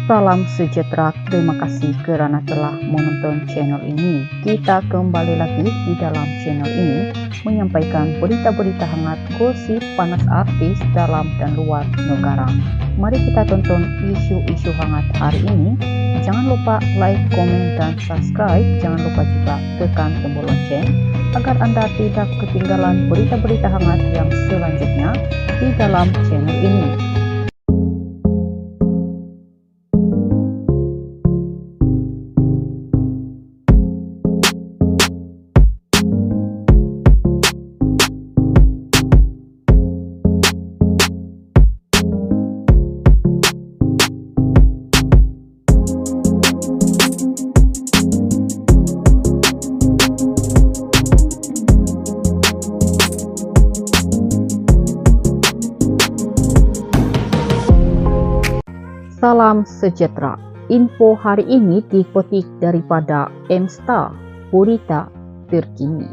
Salam sejahtera, terima kasih kerana telah menonton channel ini. Kita kembali lagi di dalam channel ini menyampaikan berita-berita hangat, gosip panas artis dalam dan luar negara. Mari kita tonton isu-isu hangat hari ini. Jangan lupa like, komen, dan subscribe. Jangan lupa juga tekan tombol lonceng agar Anda tidak ketinggalan berita-berita hangat yang selanjutnya di dalam channel ini. Salam sejahtera. Info hari ini dikutip daripada M-Star, berita terkini.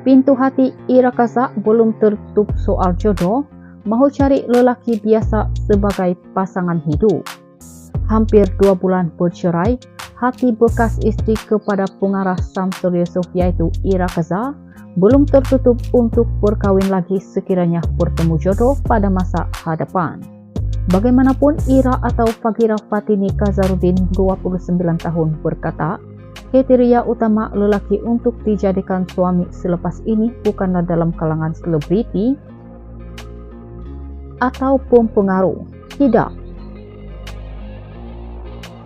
Pintu hati Ira Kaza belum tertutup soal jodoh, mahu cari lelaki biasa sebagai pasangan hidup. Hampir 2 bulan bercerai, hati bekas istri kepada pengarah Samsul Yusof yaitu Ira Kaza belum tertutup untuk berkawin lagi sekiranya bertemu jodoh pada masa hadapan. Bagaimanapun, Ira atau Fagira Fatini Kazarudin 29 tahun berkata, kriteria utama lelaki untuk dijadikan suami selepas ini bukanlah dalam kalangan selebriti atau pempengaruh. Tidak.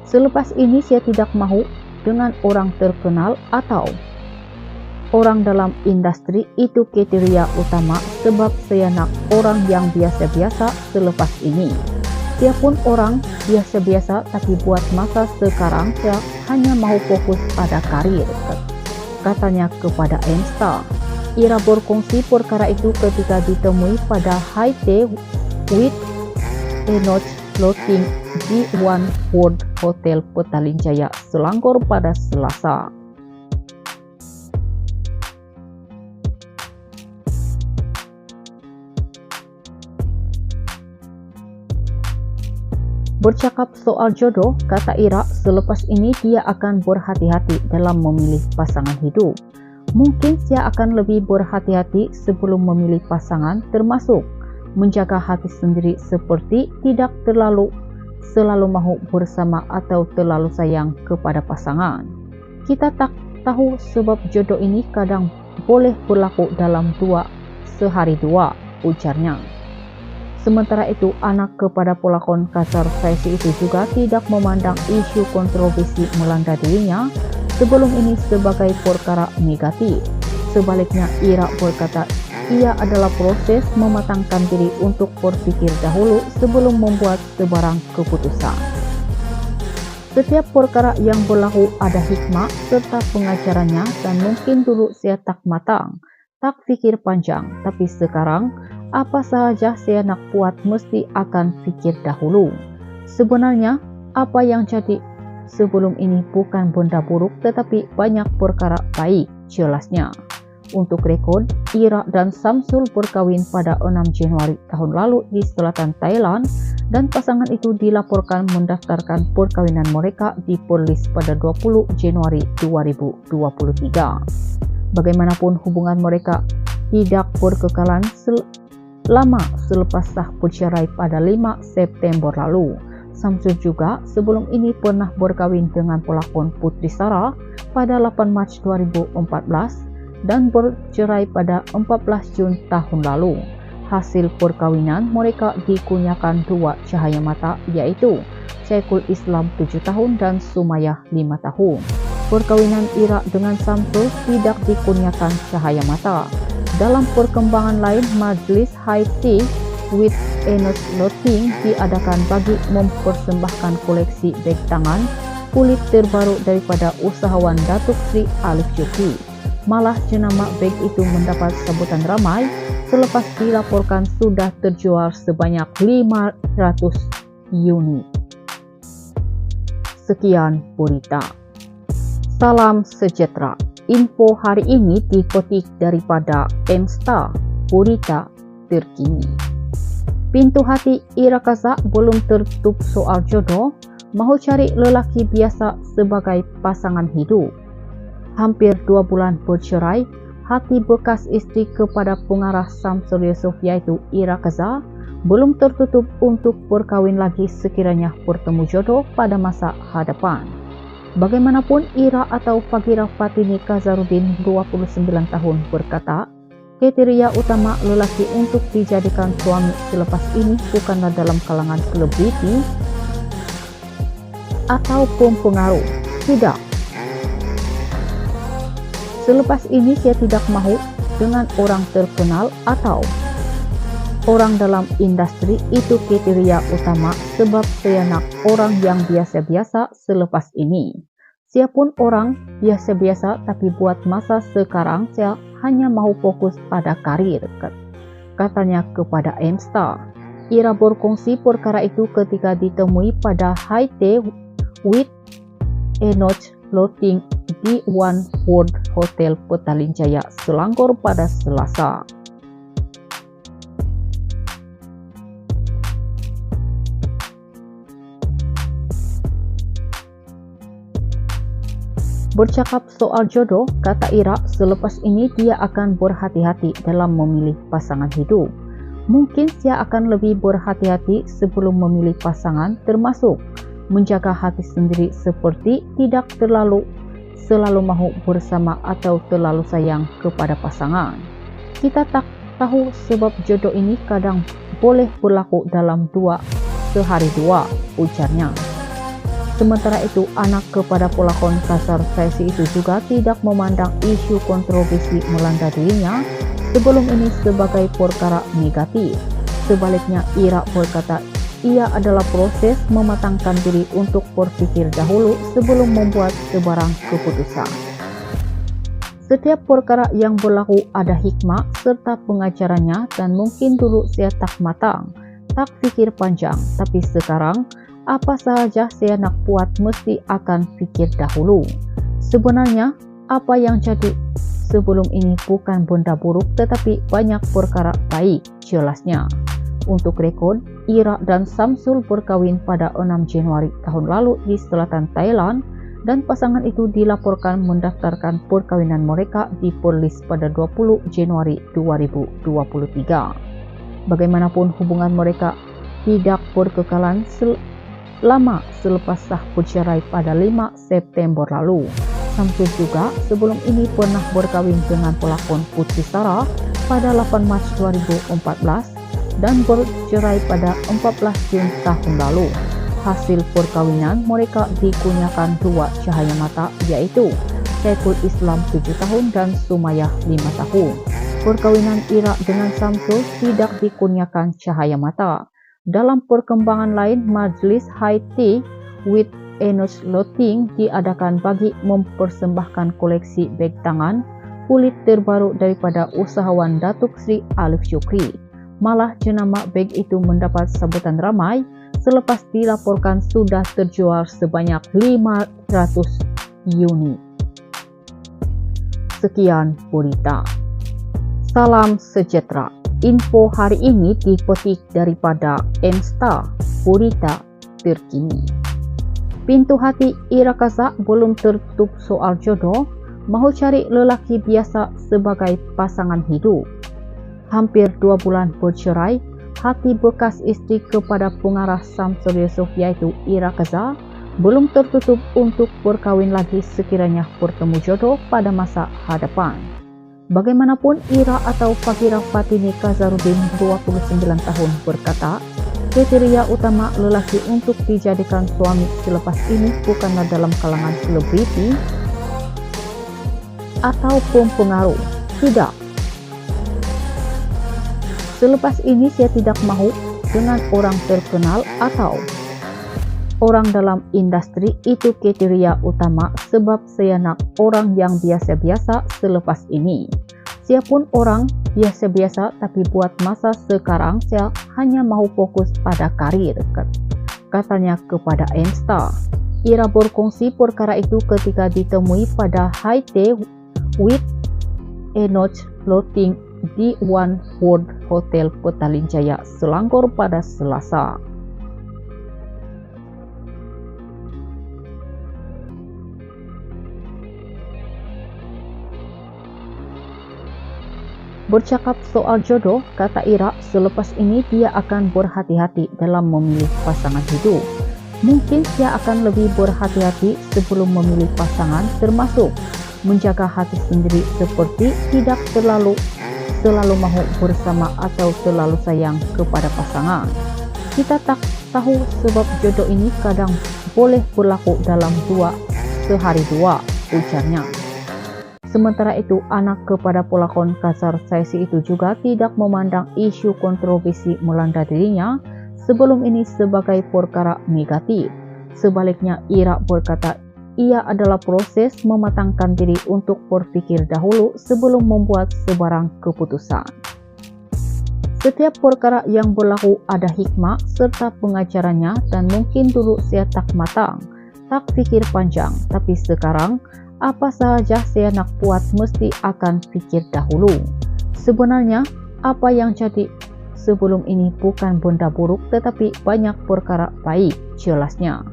Selepas ini saya tidak mahu dengan orang terkenal atau orang dalam industri, itu kriteria utama, sebab saya nak orang yang biasa-biasa selepas ini. Dia pun orang biasa-biasa tapi buat masa sekarang saya hanya mahu fokus pada karir, katanya kepada M-Star. Ira berkongsi perkara itu ketika ditemui pada High Tea with Enoch Floating di One World Hotel Petaling Jaya, Selangor pada Selasa. Bercakap soal jodoh, kata Ira, selepas ini dia akan berhati-hati dalam memilih pasangan hidup. Mungkin saya akan lebih berhati-hati sebelum memilih pasangan, termasuk menjaga hati sendiri seperti tidak selalu mahu bersama atau terlalu sayang kepada pasangan. Kita tak tahu sebab jodoh ini kadang boleh berlaku dalam sehari dua, ujarnya. Sementara itu, anak kepada pelakon Kasar Saisi itu juga tidak memandang isu kontroversi melanda dirinya sebelum ini sebagai perkara negatif. Sebaliknya, Ira berkata ia adalah proses mematangkan diri untuk berpikir dahulu sebelum membuat sebarang keputusan. Setiap perkara yang berlaku ada hikmah serta pengajarannya, dan mungkin dulu saya tak matang, tak pikir panjang, tapi sekarang apa sahaja saya nak buat mesti akan pikir dahulu. Sebenarnya apa yang jadi sebelum ini bukan benda buruk tetapi banyak perkara baik, jelasnya. Untuk rekod, Ira dan Samsul berkawin pada 6 Januari tahun lalu di selatan Thailand, dan pasangan itu dilaporkan mendaftarkan perkawinan mereka di Perlis pada 20 Januari 2023. Bagaimanapun, hubungan mereka tidak berkekalan lama selepas sah bercerai pada 5 September lalu. Samsul juga sebelum ini pernah berkawin dengan pelakon Putri Sarah pada 8 Mac 2014 dan bercerai pada 14 Jun tahun lalu. Hasil perkawinan mereka dikurniakan 2 cahaya mata, yaitu Syekhul Islam 7 tahun dan Sumayyah 5 tahun. Perkawinan Ira dengan Samsul tidak dikurniakan cahaya mata. Dalam perkembangan lain, Majlis High Tea with Enoch Floating diadakan bagi mempersembahkan koleksi beg tangan kulit terbaru daripada usahawan Datuk Sri Alif Joki. Malah jenama beg itu mendapat sambutan ramai selepas dilaporkan sudah terjual sebanyak 500 unit. Sekian berita. Salam sejahtera. Info hari ini dikutip daripada M-Star, berita terkini. Pintu hati Ira Kaza belum tertutup soal jodoh, Mahu cari lelaki biasa sebagai pasangan hidup. Hampir 2 bulan bercerai, hati bekas istri kepada pengarah Samsul Yusuf yaitu Ira Kaza belum tertutup untuk berkawin lagi sekiranya bertemu jodoh pada masa hadapan. Bagaimanapun, Ira atau Fagira Fatini Kazarudin 29 tahun berkata, kriteria utama lelaki untuk dijadikan suami selepas ini bukanlah dalam kalangan selebriti atau pempengaruh. Tidak. Selepas ini saya tidak mahu dengan orang terkenal atau orang dalam industri, itu kriteria utama, sebab saya nak orang yang biasa-biasa selepas ini. Saya pun orang biasa-biasa, tapi buat masa sekarang saya hanya mau fokus pada karir, katanya kepada M-Star. Ira berkongsi perkara itu ketika ditemui pada High Tea with Enoch Loting di One World Hotel Petaling Jaya, Selangor pada Selasa. Bercakap soal jodoh, kata Ira, selepas ini dia akan berhati-hati dalam memilih pasangan hidup. Mungkin saya akan lebih berhati-hati sebelum memilih pasangan, termasuk menjaga hati sendiri seperti tidak selalu mahu bersama atau terlalu sayang kepada pasangan. Kita tak tahu sebab jodoh ini kadang boleh berlaku dalam sehari dua, ujarnya. Sementara itu, anak kepada pelakon Kasar Saisi itu juga tidak memandang isu kontroversi melanda dirinya sebelum ini sebagai perkara negatif. Sebaliknya, Ira berkata ia adalah proses mematangkan diri untuk berpikir dahulu sebelum membuat sebarang keputusan. Setiap perkara yang berlaku ada hikmah serta pengajarannya, dan mungkin dulu saya tak matang, tak pikir panjang, tapi sekarang apa saja saya nak buat mesti akan pikir dahulu. Sebenarnya apa yang jadi sebelum ini bukan benda buruk tetapi banyak perkara baik, jelasnya. Untuk rekod, Ira dan Samsul berkawin pada 6 Januari tahun lalu di selatan Thailand, dan pasangan itu dilaporkan mendaftarkan perkawinan mereka di Perlis pada 20 Januari 2023. Bagaimanapun, hubungan mereka tidak berkekalan lama selepas sah bercerai pada 5 September lalu. Samsul juga sebelum ini pernah berkawin dengan pelakon Putri Sarah pada 8 Mac 2014 dan bercerai pada 14 Jun tahun lalu. Hasil perkawinan mereka dikurniakan 2 cahaya mata, yaitu Saiful Islam 7 tahun dan Sumayah 5 tahun. Perkawinan Ira dengan Samsul tidak dikurniakan cahaya mata. Dalam perkembangan lain, Majlis High Tea with Enoch Loting diadakan bagi mempersembahkan koleksi beg tangan kulit terbaru daripada usahawan Datuk Sri Alif Syukri. Malah jenama beg itu mendapat sambutan ramai selepas dilaporkan sudah terjual sebanyak 500 unit. Sekian berita. Salam sejahtera. Info hari ini dipetik daripada M-Star, berita terkini. Pintu hati Ira Kaza belum tertutup soal jodoh, mahu cari lelaki biasa sebagai pasangan hidup. Hampir 2 bulan bercerai, hati bekas istri kepada pengarah Samsul Yusuf yaitu Ira Kaza belum tertutup untuk berkawin lagi sekiranya bertemu jodoh pada masa hadapan. Bagaimanapun, Ira atau Fagira Fatini Kazarudin 29 tahun berkata, kriteria utama lelaki untuk dijadikan suami selepas ini bukanlah dalam kalangan selebriti atau pempengaruh. Tidak. Selepas ini saya tidak mahu dengan orang terkenal atau orang dalam industri, itu kriteria utama, sebab saya nak orang yang biasa-biasa selepas ini. Saya pun orang biasa-biasa, tapi buat masa sekarang saya hanya mau fokus pada karir, katanya kepada M-Star. Ira berkongsi perkara itu ketika ditemui pada High Tea with Enoch Loting di One World Hotel Petaling Jaya, Selangor pada Selasa. Bercakap soal jodoh, kata Ira, selepas ini dia akan berhati-hati dalam memilih pasangan hidup. Mungkin dia akan lebih berhati-hati sebelum memilih pasangan, termasuk menjaga hati sendiri seperti tidak selalu mahu bersama atau terlalu sayang kepada pasangan. Kita tak tahu sebab jodoh ini kadang boleh berlaku dalam sehari dua, ujarnya. Sementara itu, anak kepada pelakon kasar Saisi itu juga tidak memandang isu kontroversi melanda dirinya sebelum ini sebagai perkara negatif. Sebaliknya, Ira berkata ia adalah proses mematangkan diri untuk berpikir dahulu sebelum membuat sebarang keputusan. Setiap perkara yang berlaku ada hikmah serta pengajarannya dan mungkin dulu saya tak matang, tak pikir panjang, tapi sekarang apa sahaja saya nak buat mesti akan pikir dahulu. Sebenarnya apa yang jadi sebelum ini bukan benda buruk tetapi banyak perkara baik, jelasnya.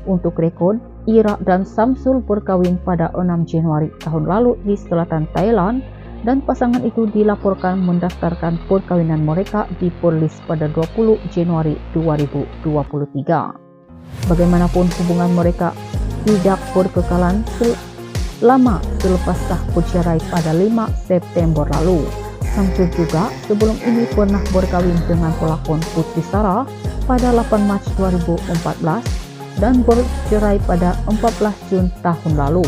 Untuk rekod, Ira dan Samsul berkawin pada 6 Januari tahun lalu di selatan Thailand dan pasangan itu dilaporkan mendaftarkan perkawinan mereka di Perlis pada 20 Januari 2023. Bagaimanapun hubungan mereka tidak berkekalan lama selepas sah bercerai pada 5 September lalu. Samsul juga sebelum ini pernah berkawin dengan pelakon Putri Sarah pada 8 Mac 2014 dan bercerai pada 14 Jun tahun lalu.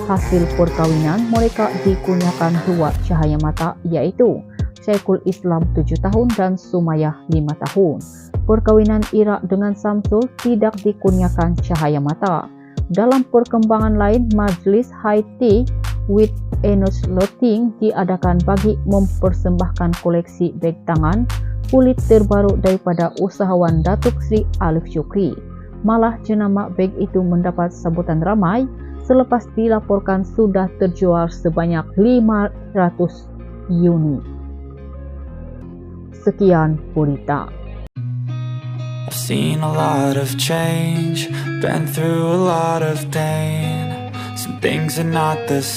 Hasil perkawinan mereka dikurniakan 2 cahaya mata, yaitu Syekhul Islam 7 tahun dan Sumayyah 5 tahun. Perkawinan Ira dengan Samsul tidak dikurniakan cahaya mata. Dalam perkembangan lain, Majlis High Tea with Enos Loting diadakan bagi mempersembahkan koleksi beg tangan kulit terbaru daripada usahawan Datuk Sri Alif Syukri. Malah jenama beg itu mendapat sambutan ramai selepas dilaporkan sudah terjual sebanyak 500 unit. Sekian berita. I've seen a lot of change, been through a lot of pain. Some things are not the same.